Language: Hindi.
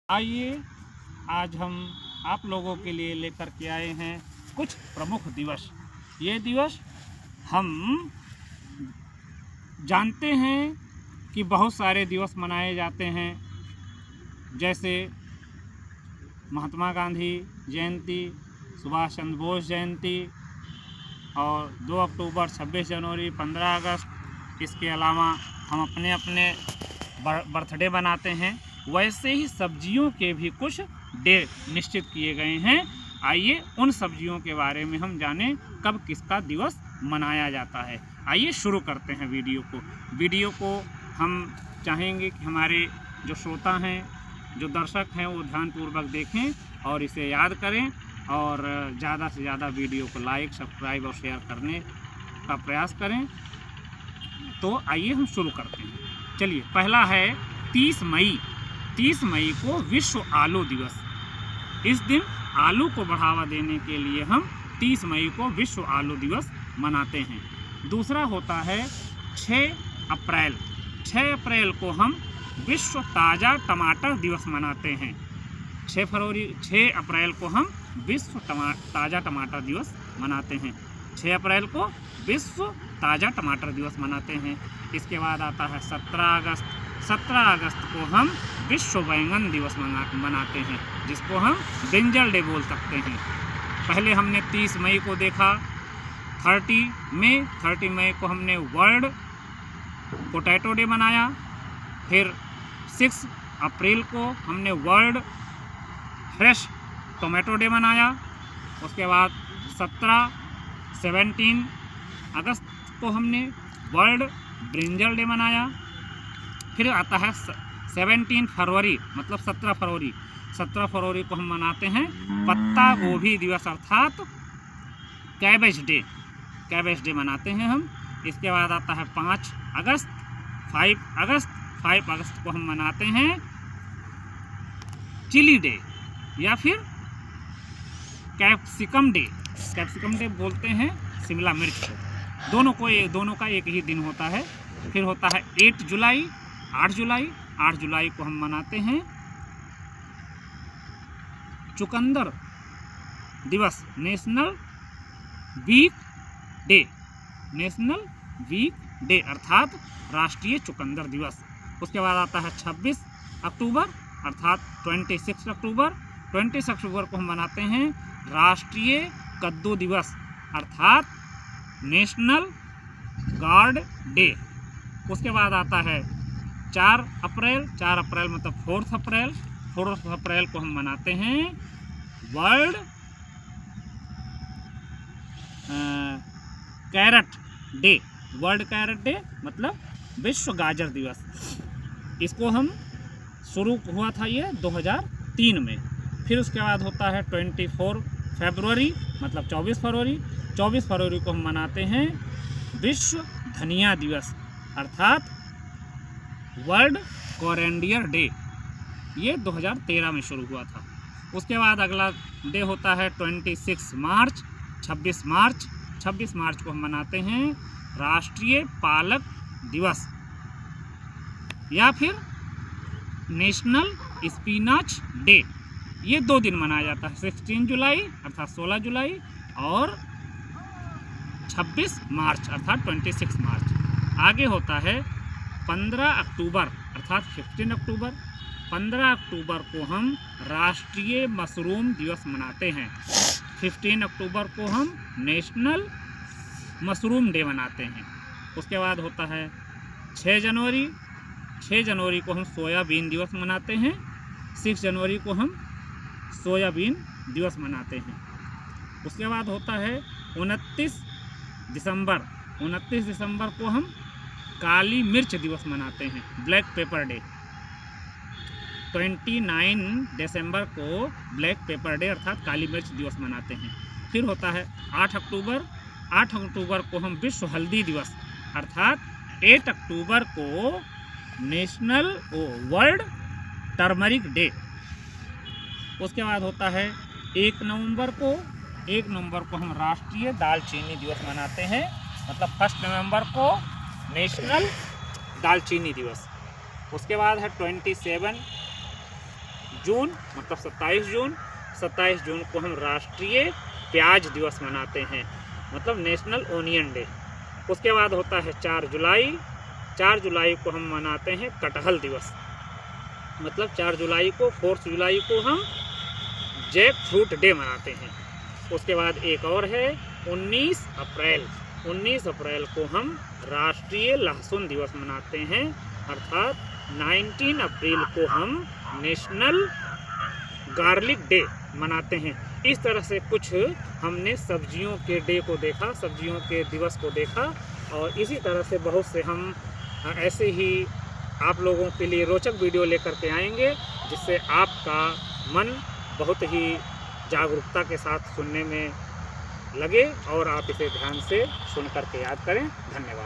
आइए आज हम आप लोगों के लिए लेकर के आए हैं कुछ प्रमुख दिवस। ये दिवस हम जानते हैं कि बहुत सारे दिवस मनाए जाते हैं, जैसे महात्मा गांधी जयंती, सुभाष चंद्र बोस जयंती और 2 अक्टूबर, 26 जनवरी, 15 अगस्त। इसके अलावा हम अपने अपने बर्थडे बनाते हैं। वैसे ही सब्जियों के भी कुछ डे निश्चित किए गए हैं। आइए उन सब्जियों के बारे में हम जानें कब किसका दिवस मनाया जाता है। आइए शुरू करते हैं वीडियो को हम चाहेंगे कि हमारे जो श्रोता हैं, जो दर्शक हैं, वो ध्यानपूर्वक देखें और इसे याद करें और ज़्यादा से ज़्यादा वीडियो को लाइक, सब्सक्राइब और शेयर करने का प्रयास करें। तो आइए हम शुरू करते हैं। चलिए, पहला है 30 मई। 30 मई को विश्व आलू दिवस। इस दिन आलू को बढ़ावा देने के लिए हम 30 मई को विश्व आलू दिवस मनाते हैं। दूसरा होता है 6 अप्रैल। 6 अप्रैल को हम विश्व ताज़ा टमाटर दिवस मनाते हैं। 6 अप्रैल को हम विश्व ताज़ा टमाटर दिवस मनाते हैं। 6 अप्रैल को विश्व ताज़ा टमाटर दिवस मनाते हैं। इसके बाद आता है 17 अगस्त। 17 अगस्त को हम विश्व बैंगन दिवस मनाते हैं, जिसको हम ब्रिंजल डे बोल सकते हैं। पहले हमने 30 मई को देखा। 30 मई को हमने वर्ल्ड पोटैटो डे मनाया। फिर 6 अप्रैल को हमने वर्ल्ड फ्रेश टोमेटो डे मनाया। उसके बाद 17 अगस्त को हमने वर्ल्ड ब्रिंजल डे मनाया। फिर आता है 17 फरवरी, मतलब 17 फरवरी। 17 फरवरी को हम मनाते हैं पत्ता गोभी दिवस, अर्थात कैबेज डे मनाते हैं हम। इसके बाद आता है 5 अगस्त। 5 अगस्त को हम मनाते हैं चिली डे या फिर कैप्सिकम डे बोलते हैं शिमला मिर्च को। दोनों का एक ही दिन होता है। फिर होता है 8 जुलाई को हम मनाते हैं चुकंदर दिवस, नेशनल वीक डे अर्थात राष्ट्रीय चुकंदर दिवस। उसके बाद आता है 26 अक्टूबर अर्थात 26 अक्टूबर। 26 अक्टूबर को हम मनाते हैं राष्ट्रीय कद्दू दिवस अर्थात नेशनल गार्ड डे। उसके बाद आता है 4 अप्रैल मतलब 4 अप्रैल को हम मनाते हैं वर्ल्ड कैरेट डे मतलब विश्व गाजर दिवस। इसको हम शुरू हुआ था ये 2003 में। फिर उसके बाद होता है 24 फरवरी मतलब 24 फरवरी को हम मनाते हैं विश्व धनिया दिवस अर्थात वर्ल्ड कोरिएंडर डे। ये 2013 में शुरू हुआ था। उसके बाद अगला डे होता है 26 मार्च को हम मनाते हैं राष्ट्रीय पालक दिवस या फिर नेशनल स्पिनच डे। ये 2 दिन मनाया जाता है, 16 जुलाई अर्थात 16 जुलाई और 26 मार्च अर्थात 26 मार्च। आगे होता है 15 अक्टूबर अर्थात 15 अक्टूबर। 15 अक्टूबर को हम राष्ट्रीय मशरूम दिवस मनाते हैं। 15 अक्टूबर को हम नेशनल मशरूम डे मनाते हैं। उसके बाद होता है 6 जनवरी को हम सोयाबीन दिवस मनाते हैं। 6 जनवरी को हम सोयाबीन दिवस मनाते हैं। उसके बाद होता है 29 दिसंबर को हम काली मिर्च दिवस मनाते हैं, ब्लैक पेपर डे। 29 दिसंबर को ब्लैक पेपर डे अर्थात काली मिर्च दिवस मनाते हैं। फिर होता है 8 अक्टूबर को हम विश्व हल्दी दिवस अर्थात 8 अक्टूबर को नेशनल वर्ल्ड टर्मरिक डे। उसके बाद होता है 1 नवंबर को हम राष्ट्रीय दालचीनी दिवस मनाते हैं, मतलब 1 नवंबर को नेशनल दालचीनी दिवस। उसके बाद है 27 जून मतलब 27 जून को हम राष्ट्रीय प्याज दिवस मनाते हैं, मतलब नेशनल ओनियन डे। उसके बाद होता है 4 जुलाई को हम मनाते हैं कटहल दिवस, मतलब 4 जुलाई को 4 जुलाई को हम जैक फ्रूट डे मनाते हैं। उसके बाद एक और है 19 अप्रैल को हम राष्ट्रीय लहसुन दिवस मनाते हैं, अर्थात 19 अप्रैल को हम नेशनल गार्लिक डे मनाते हैं। इस तरह से कुछ हमने सब्जियों के डे को देखा, सब्जियों के दिवस को देखा, और इसी तरह से बहुत से हम ऐसे ही आप लोगों के लिए रोचक वीडियो लेकर के आएंगे, जिससे आपका मन बहुत ही जागरूकता के साथ सुनने में लगे और आप इसे ध्यान से सुन करके याद करें। धन्यवाद।